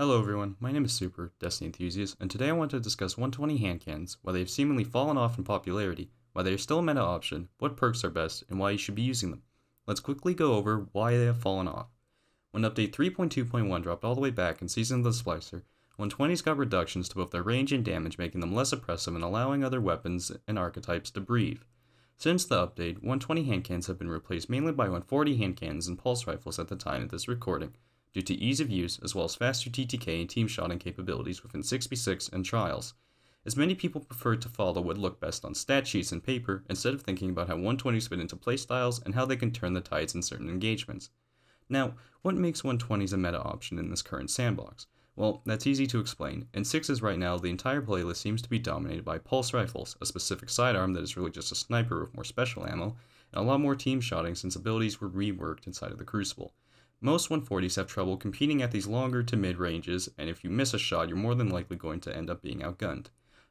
Hello everyone, my name is Super, Destiny Enthusiast, and today I want to discuss 120 handcannons, why they have seemingly fallen off in popularity, why they are still a meta option, what perks are best, and why you should be using them. Let's quickly go over why they have fallen off. When update 3.2.1 dropped all the way back in Season of the Splicer, 120s got reductions to both their range and damage, making them less oppressive and allowing other weapons and archetypes to breathe. Since the update, 120 handcannons have been replaced mainly by 140 handcannons and pulse rifles at the time of this recording, due to ease of use as well as faster TTK and team shotting capabilities within 6v6 and trials, as many people prefer to follow what look best on stat sheets and paper instead of thinking about how 120s fit into playstyles and how they can turn the tides in certain engagements. Now, what makes 120s a meta option in this current sandbox? Well, that's easy to explain. In 6s right now, the entire playlist seems to be dominated by pulse rifles, a specific sidearm that is really just a sniper with more special ammo, and a lot more team shotting since abilities were reworked inside of the Crucible. Most 140s have trouble competing at these longer to mid ranges, and if you miss a shot, you're more than likely going to end up being outgunned.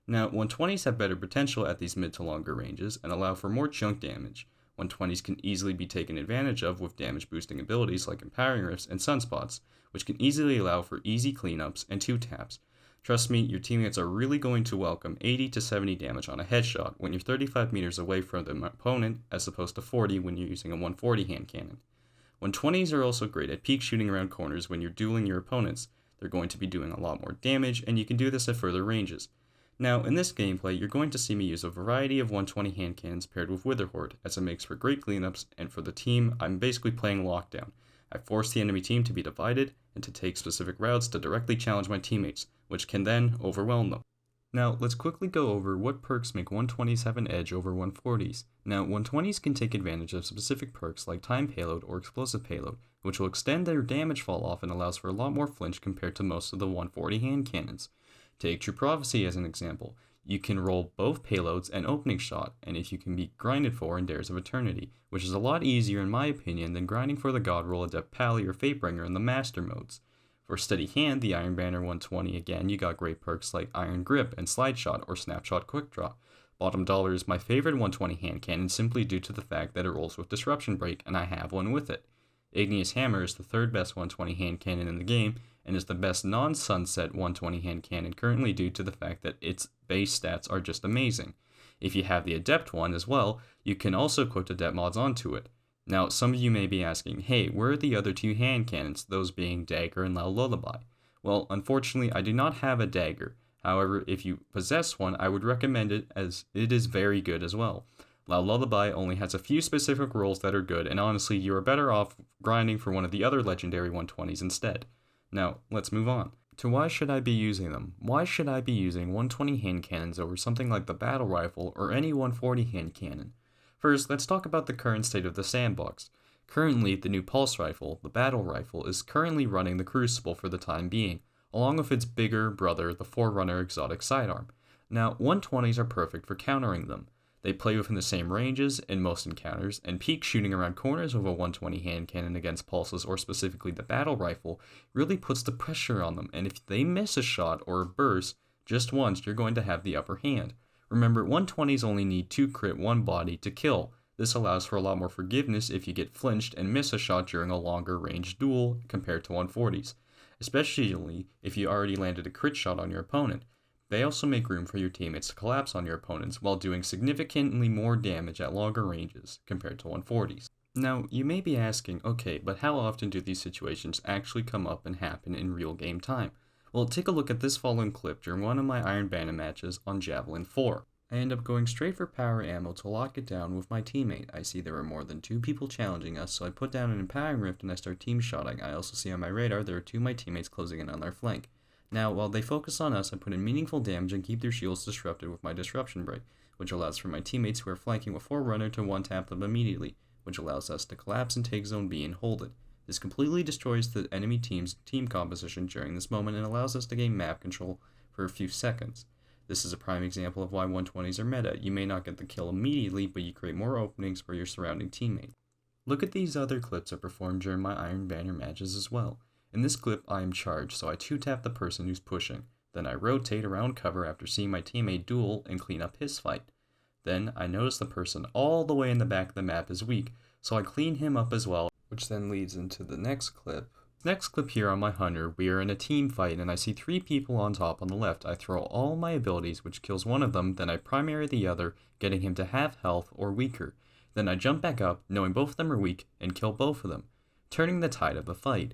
Now, 120s have better potential at these mid to longer ranges and allow for more chunk damage. 120s can easily be taken advantage of with damage boosting abilities like Empowering Rifts and Sunspots, which can easily allow for easy cleanups and 2-taps. Trust me, your teammates are really going to welcome 80 to 70 damage on a headshot when you're 35 meters away from the opponent as opposed to 40 when you're using a 140 hand cannon. 120s are also great at peek shooting around corners when you're dueling your opponents. They're going to be doing a lot more damage, and you can do this at further ranges. Now, in this gameplay, you're going to see me use a variety of 120 handcannons paired with Witherhoard, as it makes for great cleanups, and for the team, I'm basically playing lockdown. I force the enemy team to be divided, and to take specific routes to directly challenge my teammates, which can then overwhelm them. Now, let's quickly go over what perks make 120s have an edge over 140s. Now, 120s can take advantage of specific perks like time payload or explosive payload, which will extend their damage fall off and allows for a lot more flinch compared to most of the 140 hand cannons. Take True Prophecy as an example. You can roll both payloads and opening shot, and if you can be grinded for in Dares of Eternity, which is a lot easier in my opinion than grinding for the God Roll, Adept Pally, or Fatebringer in the Master modes. For Steady Hand, the Iron Banner 120, again, you got great perks like Iron Grip and Slide Shot or Snapshot Quick Draw. Bottom Dollar is my favorite 120 hand cannon simply due to the fact that it rolls with Disruption Break, and I have one with it. Igneous Hammer is the third best 120 hand cannon in the game, and is the best non-sunset 120 hand cannon currently due to the fact that its base stats are just amazing. If you have the Adept one as well, you can also put Adept mods onto it. Now, some of you may be asking, hey, where are the other two hand cannons, those being Dagger and Loud Lullaby? Well, unfortunately, I do not have a Dagger. However, if you possess one, I would recommend it as it is very good as well. Loud Lullaby only has a few specific rolls that are good, and honestly, you are better off grinding for one of the other legendary 120s instead. Now, let's move on to why should I be using them? Why should I be using 120 hand cannons over something like the Battle Rifle or any 140 hand cannon? First, let's talk about the current state of the sandbox. Currently, the new pulse rifle, the Battle Rifle, is currently running the Crucible for the time being, along with its bigger brother, the Forerunner exotic sidearm. Now, 120s are perfect for countering them. They play within the same ranges in most encounters, and peek shooting around corners with a 120 hand cannon against pulses, or specifically the Battle Rifle, really puts the pressure on them, and if they miss a shot or a burst just once, you're going to have the upper hand. Remember, 120s only need 2 crit 1 body to kill. This allows for a lot more forgiveness if you get flinched and miss a shot during a longer range duel compared to 140s, especially if you already landed a crit shot on your opponent. They also make room for your teammates to collapse on your opponents while doing significantly more damage at longer ranges compared to 140s. Now, you may be asking, okay, but how often do these situations actually come up and happen in real game time? Well, take a look at this following clip during one of my Iron Banner matches on Javelin 4. I end up going straight for power ammo to lock it down with my teammate. I see there are more than 2 people challenging us, so I put down an Empowering Rift and I start team shotting. I also see on my radar there are 2 of my teammates closing in on their flank. Now, while they focus on us, I put in meaningful damage and keep their shields disrupted with my Disruption Break, which allows for my teammates who are flanking with Forerunner to one-tap them immediately, which allows us to collapse and take Zone B and hold it. This completely destroys the enemy team's team composition during this moment and allows us to gain map control for a few seconds. This is a prime example of why 120s are meta. You may not get the kill immediately, but you create more openings for your surrounding teammate. Look at these other clips I performed during my Iron Banner matches as well. In this clip, I am charged, so I 2-tap the person who's pushing. Then I rotate around cover after seeing my teammate duel and clean up his fight. Then I notice the person all the way in the back of the map is weak, so I clean him up as well, which then leads into the next clip Next clip here on my hunter, we are in a team fight and I see 3 people on top on the left. I throw all my abilities, which kills one of them, then I primary the other, getting him to half health or weaker. Then I jump back up, knowing both of them are weak, and kill both of them, turning the tide of the fight.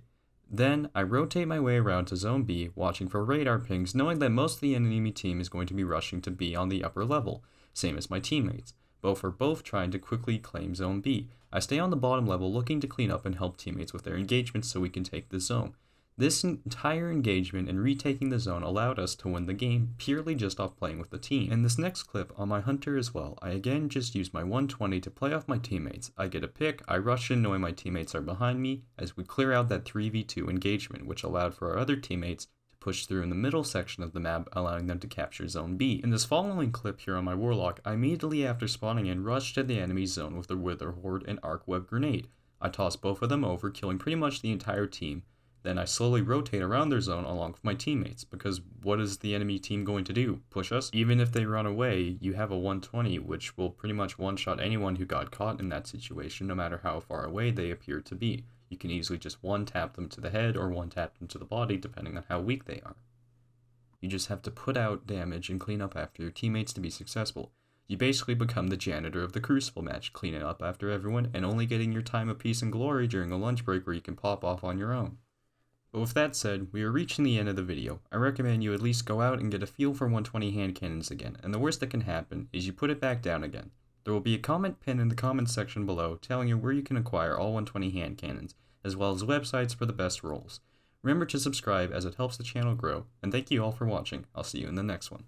Then I rotate my way around to Zone B, watching for radar pings, knowing that most of the enemy team is going to be rushing to B on the upper level, same as my teammates. Both are trying to quickly claim Zone B. I stay on the bottom level looking to clean up and help teammates with their engagements so we can take the zone. This entire engagement and retaking the zone allowed us to win the game purely just off playing with the team. In this next clip on my hunter as well, I again just use my 120 to play off my teammates. I get a pick, I rush in knowing my teammates are behind me as we clear out that 3v2 engagement, which allowed for our other teammates push through in the middle section of the map, allowing them to capture Zone B. In this following clip here on my Warlock, I immediately after spawning in rushed to the enemy zone with the Wither Horde and Arc Web Grenade. I toss both of them over, killing pretty much the entire team. Then I slowly rotate around their zone along with my teammates, because what is the enemy team going to do? Push us? Even if they run away, you have a 120, which will pretty much one-shot anyone who got caught in that situation, no matter how far away they appear to be. You can easily just one-tap them to the head or one-tap them to the body, depending on how weak they are. You just have to put out damage and clean up after your teammates to be successful. You basically become the janitor of the Crucible match, cleaning up after everyone and only getting your time of peace and glory during a lunch break where you can pop off on your own. But with that said, we are reaching the end of the video. I recommend you at least go out and get a feel for 120 hand cannons again, and the worst that can happen is you put it back down again. There will be a comment pinned in the comments section below telling you where you can acquire all 120 hand cannons, as well as websites for the best rolls. Remember to subscribe as it helps the channel grow, and thank you all for watching. I'll see you in the next one.